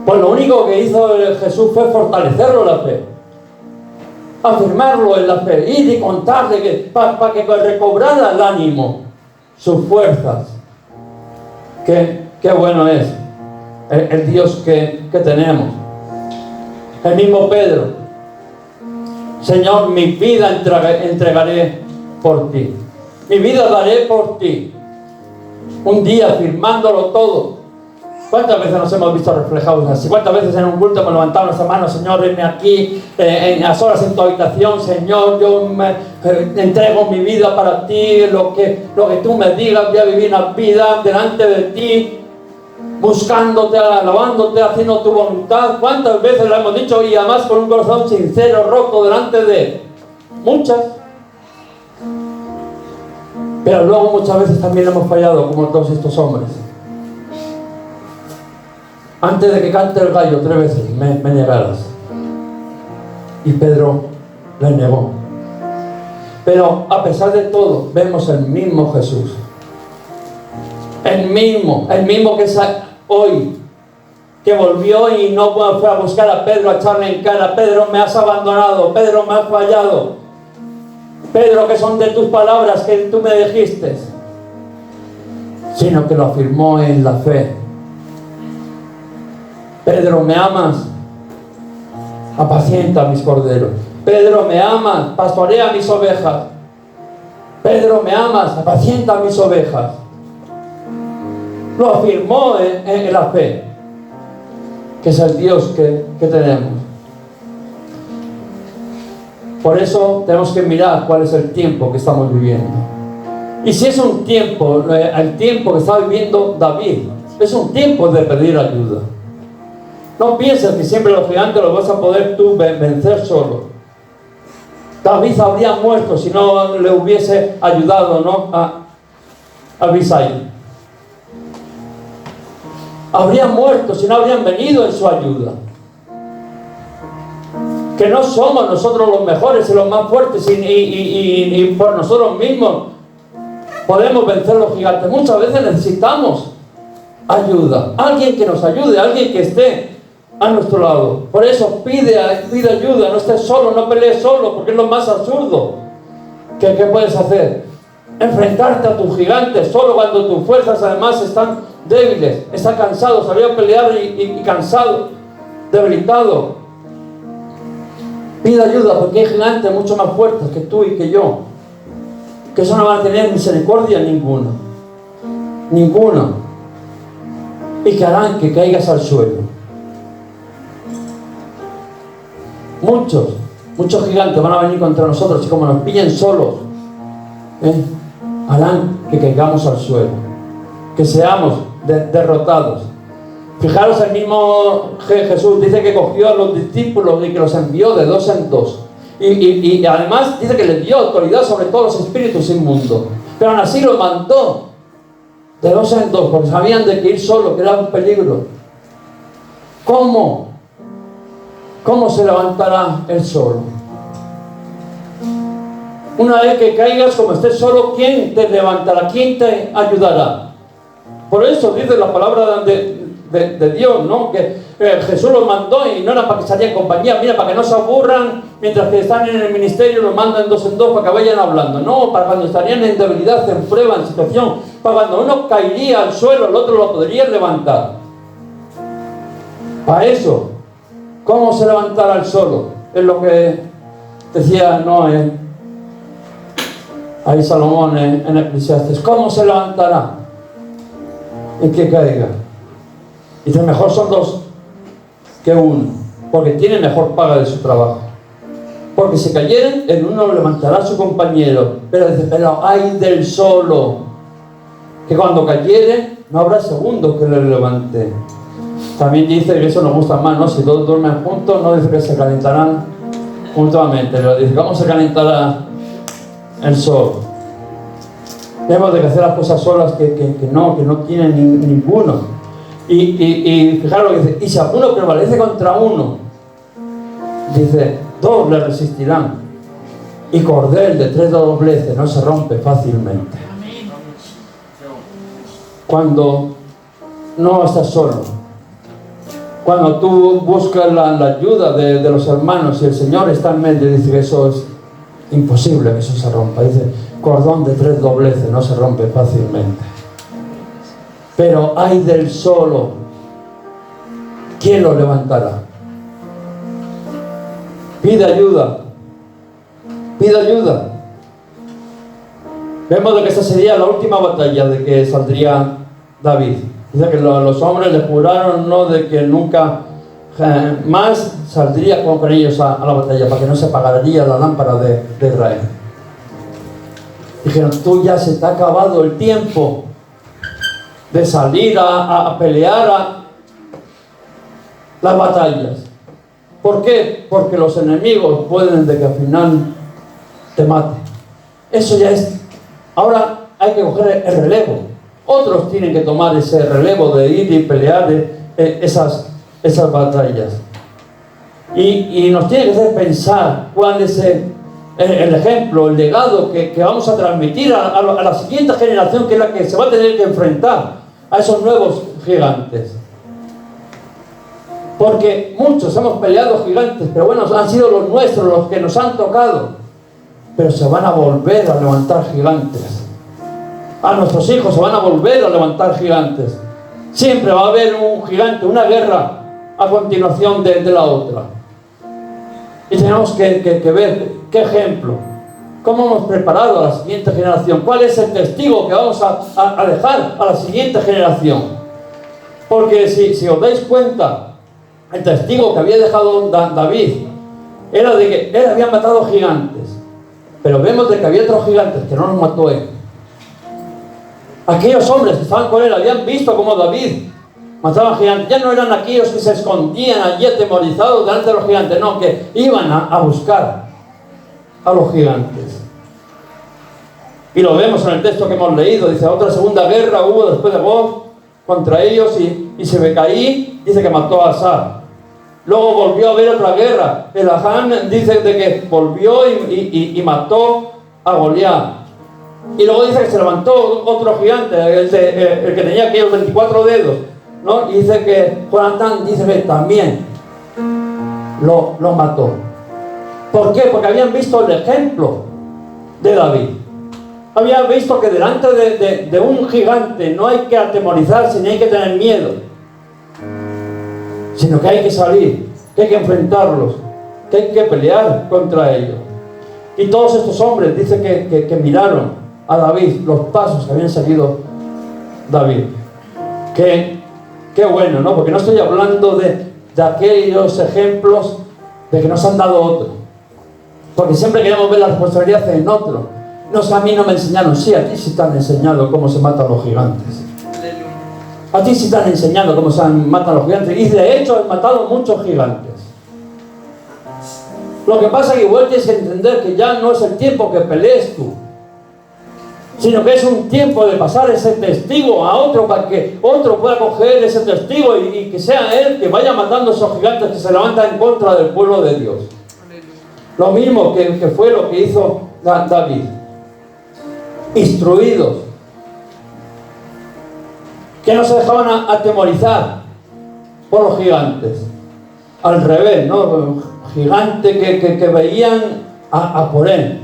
Speaker 1: Pues lo único que hizo Jesús fue fortalecerlo en la fe, afirmarlo en la fe, ir y contarle que para que recobrara el ánimo, sus fuerzas. Qué bueno es el Dios que tenemos. El mismo Pedro, Señor, mi vida entregaré por ti, mi vida daré por ti. Un día afirmándolo todo. ¿Cuántas veces nos hemos visto reflejados así? ¿Cuántas veces en un culto hemos levantado nuestras manos, Señor, venme aquí, a solas en tu habitación, Señor, yo me entrego mi vida para ti, lo que tú me digas, voy a vivir una vida delante de ti, buscándote, alabándote, haciendo tu voluntad? ¿Cuántas veces lo hemos dicho? Y además con un corazón sincero, roto delante de Él. Muchas. Pero luego muchas veces también hemos fallado, como todos estos hombres. Antes de que cante el gallo 3 veces, me negarás. Y Pedro le negó. Pero a pesar de todo, vemos el mismo Jesús. El mismo que es hoy, que volvió y no fue a buscar a Pedro, a echarle en cara, Pedro, me has abandonado, Pedro, me has fallado. Pedro, que son de tus palabras que tú me dijiste. Sino que lo afirmó en la fe. Pedro, ¿me amas? Apacienta mis corderos. Pedro, ¿me amas? Pastorea mis ovejas. Pedro, ¿me amas? Apacienta mis ovejas. Lo afirmó en la fe, que es el Dios que tenemos. Por eso tenemos que mirar cuál es el tiempo que estamos viviendo. Y si es un tiempo, el tiempo que está viviendo David, es un tiempo de pedir ayuda. No pienses que siempre los gigantes los vas a poder tú vencer solo. David habría muerto si no le hubiese ayudado, ¿no?, a Abisai. Habría muerto si no habrían venido en su ayuda. Que no somos nosotros los mejores y los más fuertes y por nosotros mismos podemos vencer los gigantes. Muchas veces necesitamos ayuda, alguien que nos ayude, alguien que esté a nuestro lado. Por eso pide ayuda, no estés solo, no pelees solo, porque es lo más absurdo que puedes hacer. Enfrentarte a tus gigantes solo cuando tus fuerzas además están débiles, estás cansado, salió a pelear y cansado, debilitado. Pide ayuda porque hay gigantes mucho más fuertes que tú y que yo, que eso no van a tener misericordia ninguno. y que harán que caigas al suelo. Muchos gigantes van a venir contra nosotros y como nos pillen solos, harán que caigamos al suelo, que seamos derrotados. Fijaros, el mismo Jesús dice que cogió a los discípulos y que los envió de 2 en 2. Y además dice que les dio autoridad sobre todos los espíritus inmundos. Pero aún así los mandó de 2 en 2, porque sabían de que ir solo, que era un peligro. ¿Cómo se levantará él solo? Una vez que caigas, como estés solo, ¿quién te levantará? ¿Quién te ayudará? Por eso dice la palabra de Dios, ¿no? Que Jesús los mandó y no era para que salieran en compañía, mira, para que no se aburran mientras que están en el ministerio, los mandan 2 en 2 para que vayan hablando. No, para cuando estarían en debilidad, en prueba, en situación, para cuando uno caería al suelo, el otro lo podría levantar. Para eso, ¿cómo se levantará el solo? Es lo que decía Noé, ahí Salomón en Eclesiastes. ¿Cómo se levantará? En que caiga. Dice, mejor son 2 que 1, porque tiene mejor paga de su trabajo. Porque si cayeren, el uno lo levantará a su compañero. Pero dice, pero ay del solo, que cuando cayere, no habrá segundo que le levante. También dice que eso nos gusta más, ¿no? Si todos duermen juntos, no dice que se calentarán mutuamente, pero dice, ¿cómo se calentará el sol? Tenemos de que hacer las cosas solas que no tienen ninguno. Y fijaros lo que dice, y si alguno prevalece contra uno, dice, 2 le resistirán, y cordel de 3 dobleces no se rompe fácilmente. Cuando no estás solo, cuando tú buscas la ayuda de los hermanos y el Señor está en medio, dice que eso es imposible, que eso se rompa. Dice, cordón de 3 dobleces no se rompe fácilmente. Pero ay del solo, ¿quién lo levantará? Pide ayuda. Pide ayuda. Vemos de que esta sería la última batalla de que saldría David. Dice que los hombres le juraron, ¿no?, de que nunca más saldría con ellos a la batalla, para que no se apagaría la lámpara de Israel. Dijeron, tú ya se te ha acabado el tiempo de salir a pelear las batallas. ¿Por qué? Porque los enemigos pueden de que al final te maten. Eso ya es. Ahora hay que coger el relevo. Otros tienen que tomar ese relevo de ir y pelear esas batallas. Y nos tiene que hacer pensar cuál es el ejemplo, el legado que vamos a transmitir a la siguiente generación, que es la que se va a tener que enfrentar a esos nuevos gigantes. Porque muchos hemos peleado gigantes, pero bueno, han sido los nuestros los que nos han tocado. Pero se van a volver a levantar gigantes. A nuestros hijos se van a volver a levantar gigantes. Siempre va a haber un gigante, una guerra a continuación de la otra. Y tenemos que ver qué ejemplo, cómo hemos preparado a la siguiente generación, cuál es el testigo que vamos a dejar a la siguiente generación. Porque si os dais cuenta, el testigo que había dejado David era de que él había matado gigantes, pero vemos de que había otros gigantes que no los mató él. Aquellos hombres que estaban con él habían visto cómo David mataba gigantes. Ya no eran aquellos que se escondían allí atemorizados delante de los gigantes, no, que iban a buscar a los gigantes. Y lo vemos en el texto que hemos leído. Dice, otra segunda guerra hubo después de Gob contra ellos, y Sebecaí dice que mató a Asa. Luego volvió a haber otra guerra. El Ahán dice de que volvió y mató a Goliat. Y luego dice que se levantó otro gigante, el que tenía aquellos 24 dedos, ¿no? Y dice que Jonatán dice que también lo mató. ¿Por qué? Porque habían visto el ejemplo de David. Habían visto que delante de un gigante no hay que atemorizarse ni hay que tener miedo, sino que hay que salir, que hay que enfrentarlos, que hay que pelear contra ellos. Y todos estos hombres dice que miraron a David los pasos que habían seguido David, que Qué bueno, ¿no? Porque no estoy hablando de aquellos ejemplos de que nos han dado otro. Porque siempre queremos ver la responsabilidad en otro. No, a mí no me enseñaron. Sí, a ti sí te han enseñado cómo se matan los gigantes. A ti sí te han enseñado cómo se matan los gigantes. Y de hecho han matado muchos gigantes. Lo que pasa es que igual tienes que entender que ya no es el tiempo que pelees tú, sino que es un tiempo de pasar ese testigo a otro para que otro pueda coger ese testigo y que sea él que vaya matando a esos gigantes que se levantan en contra del pueblo de Dios. Lo mismo que fue lo que hizo David. Instruidos, que no se dejaban atemorizar por los gigantes. Al revés, ¿no? Gigante que veían a por él.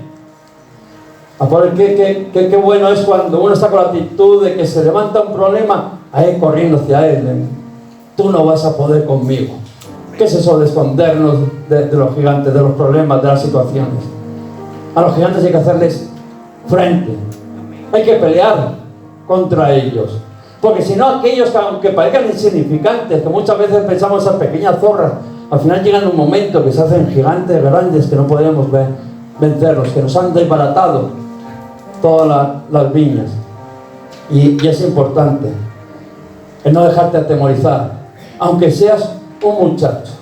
Speaker 1: A por él. Qué bueno es cuando uno está con la actitud de que se levanta un problema, a él corriendo hacia él. Tú no vas a poder conmigo. ¿Qué es eso de escondernos de los gigantes, de los problemas, de las situaciones? A los gigantes hay que hacerles frente. Hay que pelear contra ellos. Porque si no, aquellos que aunque parezcan insignificantes, que muchas veces pensamos esas pequeñas zorras, al final llegan un momento que se hacen gigantes grandes que no podemos vencerlos, que nos han desbaratado todas las viñas. Y es importante el no dejarte atemorizar, aunque seas un muchacho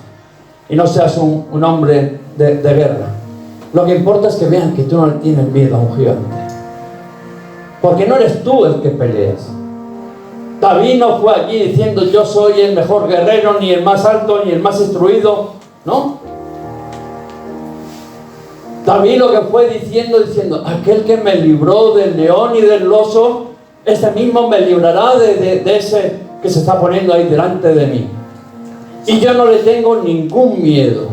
Speaker 1: y no seas un hombre de guerra. Lo que importa es que vean que tú no le tienes miedo a un gigante, porque no eres tú el que peleas. David no fue allí diciendo yo soy el mejor guerrero, ni el más alto, ni el más instruido, ¿no? David lo que fue diciendo, aquel que me libró del león y del oso, este mismo me librará de ese que se está poniendo ahí delante de mí. Y yo no le tengo ningún miedo.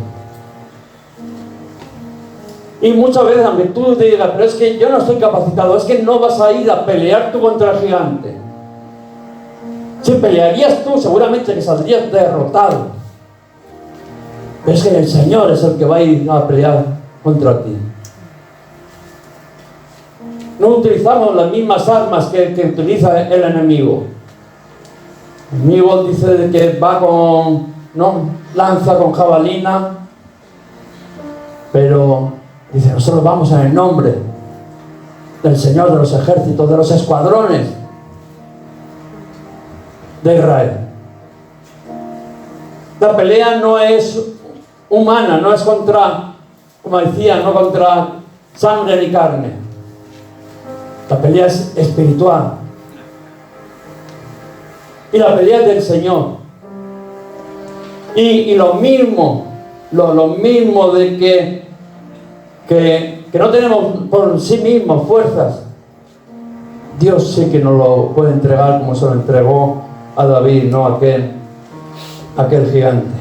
Speaker 1: Y muchas veces, aunque tú digas, pero es que yo no estoy capacitado, es que no vas a ir a pelear tú contra el gigante. Si pelearías tú, seguramente que saldrías derrotado. Pero es que el Señor es el que va a ir a pelear contra ti. No utilizamos las mismas armas que utiliza el enemigo. El enemigo dice que va con lanza, con jabalina, pero dice, nosotros vamos en el nombre del Señor de los ejércitos, de los escuadrones de Israel. La pelea no es humana, no es contra, como decía, no contra sangre ni carne. La pelea es espiritual. Y la pelea es del Señor. Y lo mismo de que no tenemos por sí mismos fuerzas. Dios sí que nos lo puede entregar como se lo entregó a David, no aquel gigante.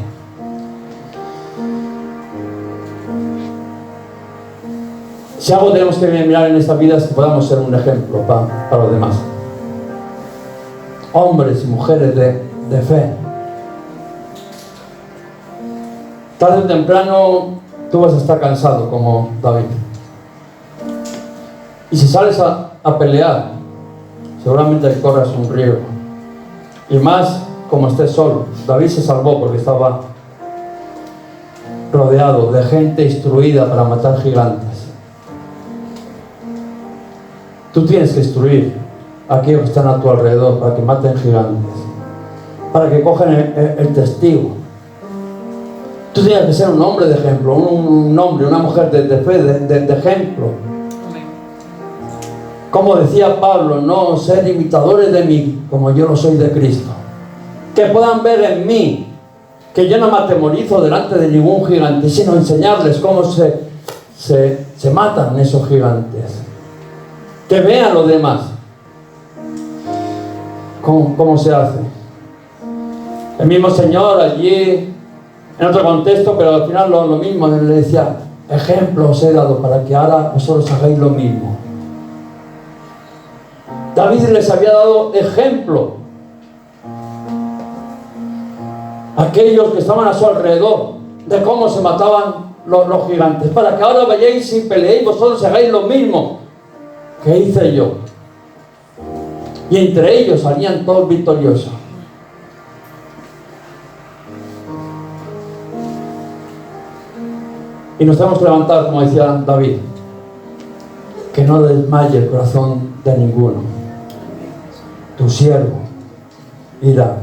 Speaker 1: Si algo tenemos que mirar en esta vida es que podamos ser un ejemplo para los demás. Hombres y mujeres de fe. Tarde o temprano tú vas a estar cansado como David. Y si sales a pelear, seguramente corras un riesgo. Y más como estés solo. David se salvó porque estaba rodeado de gente instruida para matar gigantes. Tú tienes que instruir a aquellos que están a tu alrededor para que maten gigantes, para que cojan el testigo. Tú tienes que ser un hombre de ejemplo, un hombre, una mujer de fe, de ejemplo. Como decía Pablo, no ser imitadores de mí, como yo lo soy de Cristo. Que puedan ver en mí que yo no me atemorizo delante de ningún gigante, sino enseñarles cómo se matan esos gigantes. Que vean los demás cómo se hace. El mismo Señor allí, en otro contexto, pero al final lo mismo, le decía, ejemplo os he dado para que ahora vosotros hagáis lo mismo. David les había dado ejemplo a aquellos que estaban a su alrededor de cómo se mataban los gigantes, para que ahora vayáis y peleéis vosotros y hagáis lo mismo que hice yo. Y entre ellos salían todos victoriosos. Y nos tenemos que levantar, como decía David, que no desmaye el corazón de ninguno. Tu siervo irá.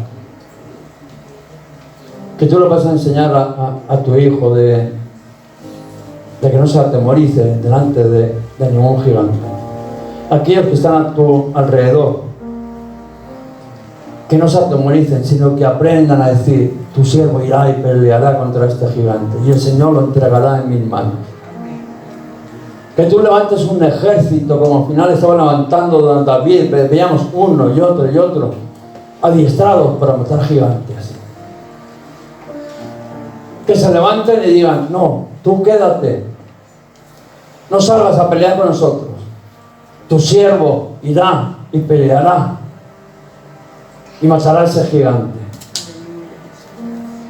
Speaker 1: Que tú le vas a enseñar a tu hijo de que no se atemorice delante de ningún gigante. Aquellos que están a tu alrededor, que no se atemoricen, sino que aprendan a decir: tu siervo irá y peleará contra este gigante, y el Señor lo entregará en mis manos. Que tú levantes un ejército, como al final estaba levantando David, veíamos uno y otro, adiestrados para matar gigantes. Que se levanten y digan: no, tú quédate, no salgas a pelear con nosotros, tu siervo irá y peleará y matará a ese gigante.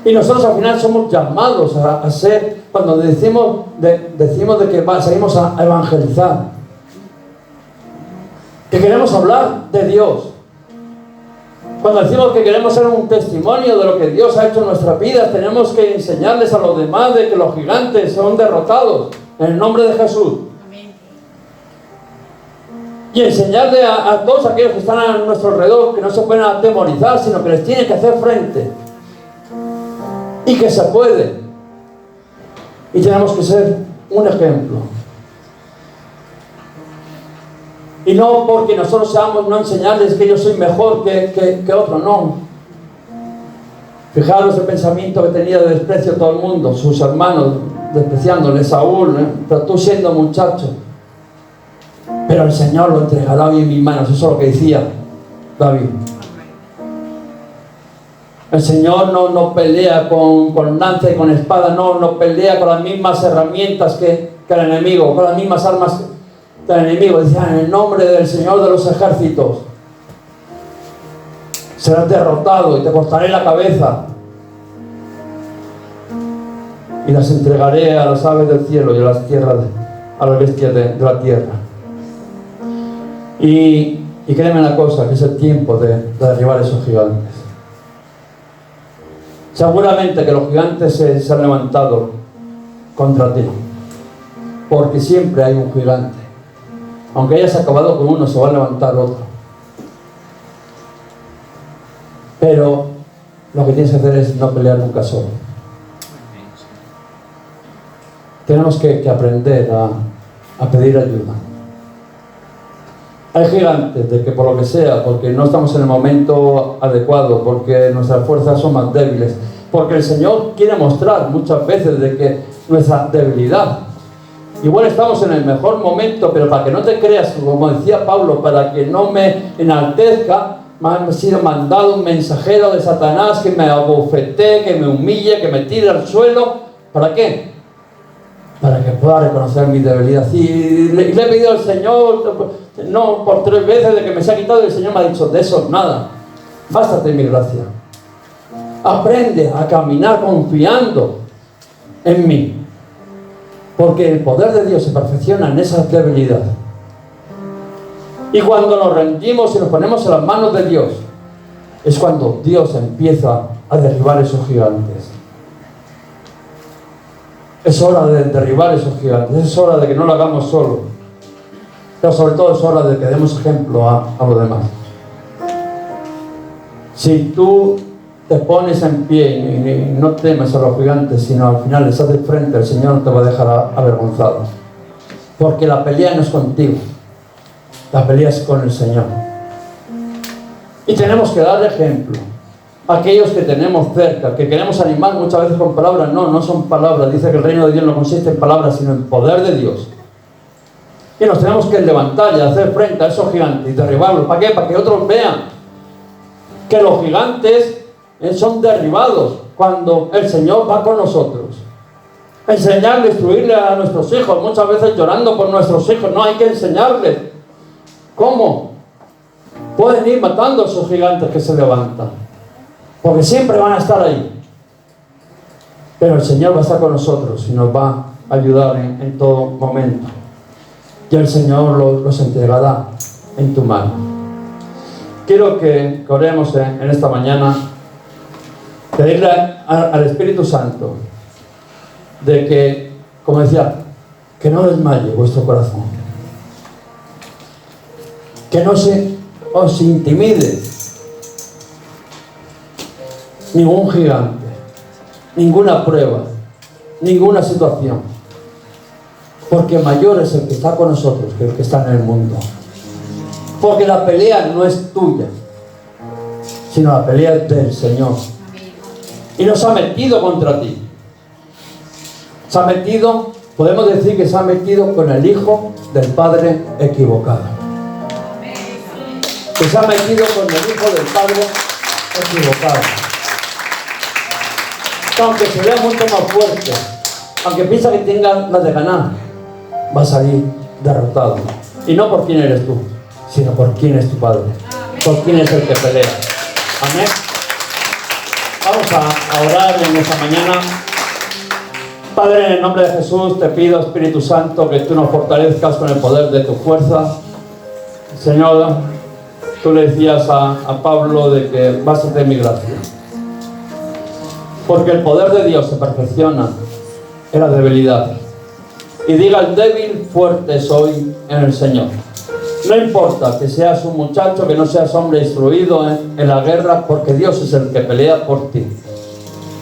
Speaker 1: Y nosotros al final somos llamados a ser, cuando decimos de que salimos a evangelizar, que queremos hablar de Dios, cuando decimos que queremos ser un testimonio de lo que Dios ha hecho en nuestras vidas, tenemos que enseñarles a los demás de que los gigantes son derrotados en el nombre de Jesús. Y enseñarle a todos aquellos que están a nuestro alrededor que no se pueden atemorizar, sino que les tienen que hacer frente. Y que se puede. Y tenemos que ser un ejemplo. Y no porque nosotros seamos, no enseñarles que yo soy mejor que otro, no. Fijaros el pensamiento que tenía de desprecio todo el mundo, sus hermanos despreciándole, Saúl, pero tú siendo muchacho. Pero el Señor lo entregará hoy en mis manos. Eso es lo que decía David. El Señor no pelea con lanza y con espada, no pelea con las mismas herramientas que el enemigo, con las mismas armas que el enemigo. Decía: en el nombre del Señor de los ejércitos serás derrotado y te cortaré la cabeza y las entregaré a las aves del cielo y a las tierras, a las bestias de la tierra. Y créeme una cosa, que es el tiempo de derribar esos gigantes. Seguramente que los gigantes se han levantado contra ti, porque siempre hay un gigante. Aunque hayas acabado con uno, se va a levantar otro. Pero lo que tienes que hacer es no pelear nunca solo. Tenemos que aprender a pedir ayuda. Hay gigantes de que por lo que sea, porque no estamos en el momento adecuado, porque nuestras fuerzas son más débiles, porque el Señor quiere mostrar muchas veces de que nuestra debilidad, igual estamos en el mejor momento, pero para que no te creas, como decía Pablo, para que no me enaltezca, me ha sido mandado un mensajero de Satanás que me abofetee, que me humille, que me tire al suelo. ¿Para qué? Para que pueda reconocer mi debilidad. Y le he pedido al Señor, no por 3 veces de que me se ha quitado, y el Señor me ha dicho: de eso nada, bástate mi gracia. Aprende a caminar confiando en mí, porque el poder de Dios se perfecciona en esa debilidad. Y cuando nos rendimos y nos ponemos en las manos de Dios, es cuando Dios empieza a derribar esos gigantes. Es hora de derribar esos gigantes, es hora de que no lo hagamos solo, pero sobre todo es hora de que demos ejemplo a los demás. Si tú te pones en pie y no temes a los gigantes, sino al final les haces frente, el Señor no te va a dejar avergonzado, porque la pelea no es contigo, la pelea es con el Señor. Y tenemos que dar ejemplo a aquellos que tenemos cerca, que queremos animar muchas veces con palabras. No son palabras. Dice que el reino de Dios no consiste en palabras, sino en poder de Dios. Y nos tenemos que levantar y hacer frente a esos gigantes y derribarlos. ¿Para qué? Para que otros vean que los gigantes son derribados cuando el Señor va con nosotros. Enseñarle, instruirle a nuestros hijos, muchas veces llorando por nuestros hijos. No, hay que enseñarles cómo pueden ir matando a esos gigantes que se levantan, porque siempre van a estar ahí. Pero el Señor va a estar con nosotros y nos va a ayudar en todo momento. Y el Señor los entregará en tu mano. Quiero que oremos en esta mañana, pedirle al Espíritu Santo de que como decía, que no desmaye vuestro corazón, que no se os intimide ningún gigante, ninguna prueba, ninguna situación, porque mayor es el que está con nosotros que el que está en el mundo. Porque la pelea no es tuya, sino la pelea es del Señor. Y nos ha metido contra ti. Se ha metido, podemos decir que se ha metido con el hijo del padre equivocado. Que se ha metido con el hijo del padre equivocado. Que aunque se vea mucho más fuerte, aunque piensa que tenga las de ganar, va a salir derrotado. Y no por quién eres tú, sino por quién es tu padre. Por quién es el que pelea. Amén. Vamos a orar en esta mañana. Padre, en el nombre de Jesús te pido, Espíritu Santo, que tú nos fortalezcas con el poder de tu fuerza. Señor, tú le decías a Pablo de que básate en mi gracia. Porque el poder de Dios se perfecciona en la debilidad. Y diga el débil, fuerte soy en el Señor. No importa que seas un muchacho, que no seas hombre instruido en la guerra, porque Dios es el que pelea por ti.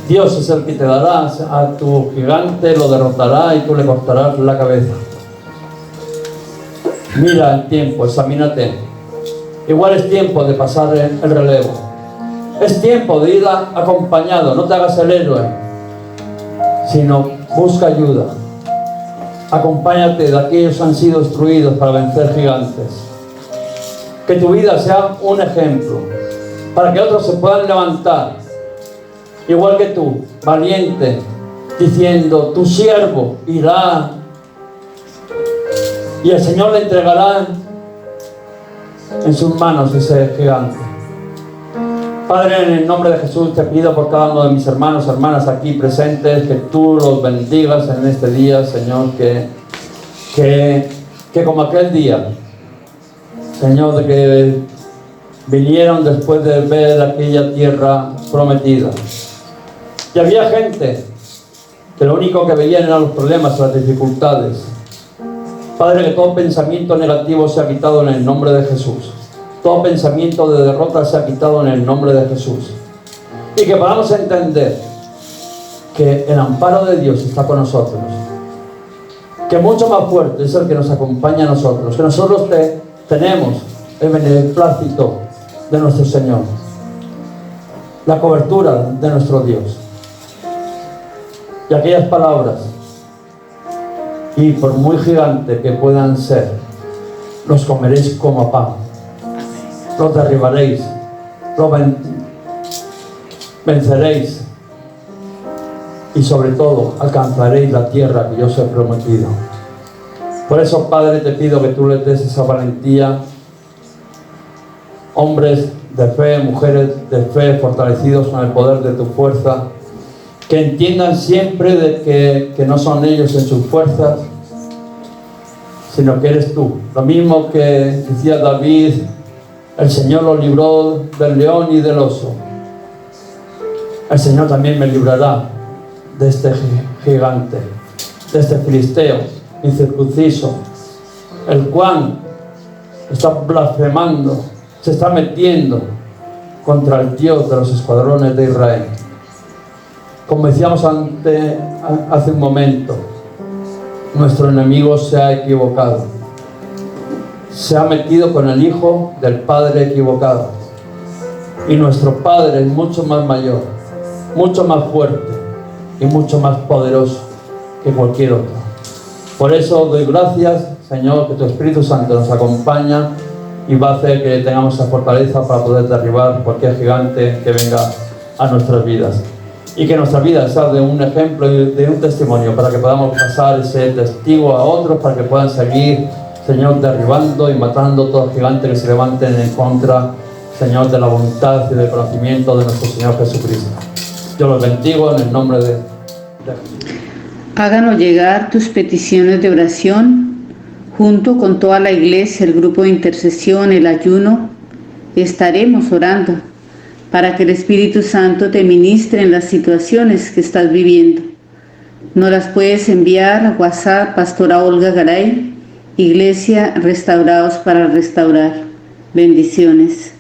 Speaker 1: Dios es el que te dará a tu gigante, lo derrotará y tú le cortarás la cabeza. Mira el tiempo, examínate. Igual es tiempo de pasar el relevo. Es tiempo de ir acompañado. No te hagas el héroe, sino busca ayuda. Acompáñate de aquellos que han sido instruidos para vencer gigantes. Que tu vida sea un ejemplo para que otros se puedan levantar igual que tú, valiente, diciendo, tu siervo irá y el Señor le entregará en sus manos ese gigante. Padre, en el nombre de Jesús te pido por cada uno de mis hermanos, hermanas aquí presentes, que tú los bendigas en este día, Señor, que como aquel día, Señor, de que vinieron después de ver aquella tierra prometida. Y había gente que lo único que veían eran los problemas, las dificultades. Padre, que todo pensamiento negativo sea quitado en el nombre de Jesús. Todo pensamiento de derrota sea quitado en el nombre de Jesús. Y que podamos entender que el amparo de Dios está con nosotros. Que mucho más fuerte es el que nos acompaña a nosotros. Que nosotros tenemos el beneplácito de nuestro Señor. La cobertura de nuestro Dios. Y aquellas palabras, y por muy gigante que puedan ser, los comeréis como pan, los derribaréis, los venceréis, y sobre todo alcanzaréis la tierra que yo os he prometido. Por eso, Padre, te pido que tú les des esa valentía, hombres de fe, mujeres de fe, fortalecidos con el poder de tu fuerza, que entiendan siempre de que no son ellos en sus fuerzas, sino que eres tú. Lo mismo que decía David, el Señor lo libró del león y del oso. El Señor también me librará de este gigante, de este filisteo incircunciso, el cual está blasfemando, se está metiendo contra el Dios de los escuadrones de Israel. Como decíamos hace un momento, nuestro enemigo se ha equivocado. Se ha metido con el hijo del padre equivocado. Y nuestro Padre es mucho más mayor, mucho más fuerte y mucho más poderoso que cualquier otro. Por eso doy gracias, Señor, que tu Espíritu Santo nos acompaña y va a hacer que tengamos esa fortaleza para poder derribar cualquier gigante que venga a nuestras vidas. Y que nuestra vida sea de un ejemplo y de un testimonio para que podamos pasar ese testigo a otros, para que puedan seguir, Señor, derribando y matando todo gigante que se levanten en contra, Señor, de la voluntad y del conocimiento de nuestro Señor Jesucristo. Yo los bendigo en el nombre de Jesús.
Speaker 2: Háganos llegar tus peticiones de oración, junto con toda la iglesia, el grupo de intercesión, el ayuno. Estaremos orando para que el Espíritu Santo te ministre en las situaciones que estás viviendo. Nos las puedes enviar a WhatsApp, Pastora Olga Garay, Iglesia Restaurados para Restaurar. Bendiciones.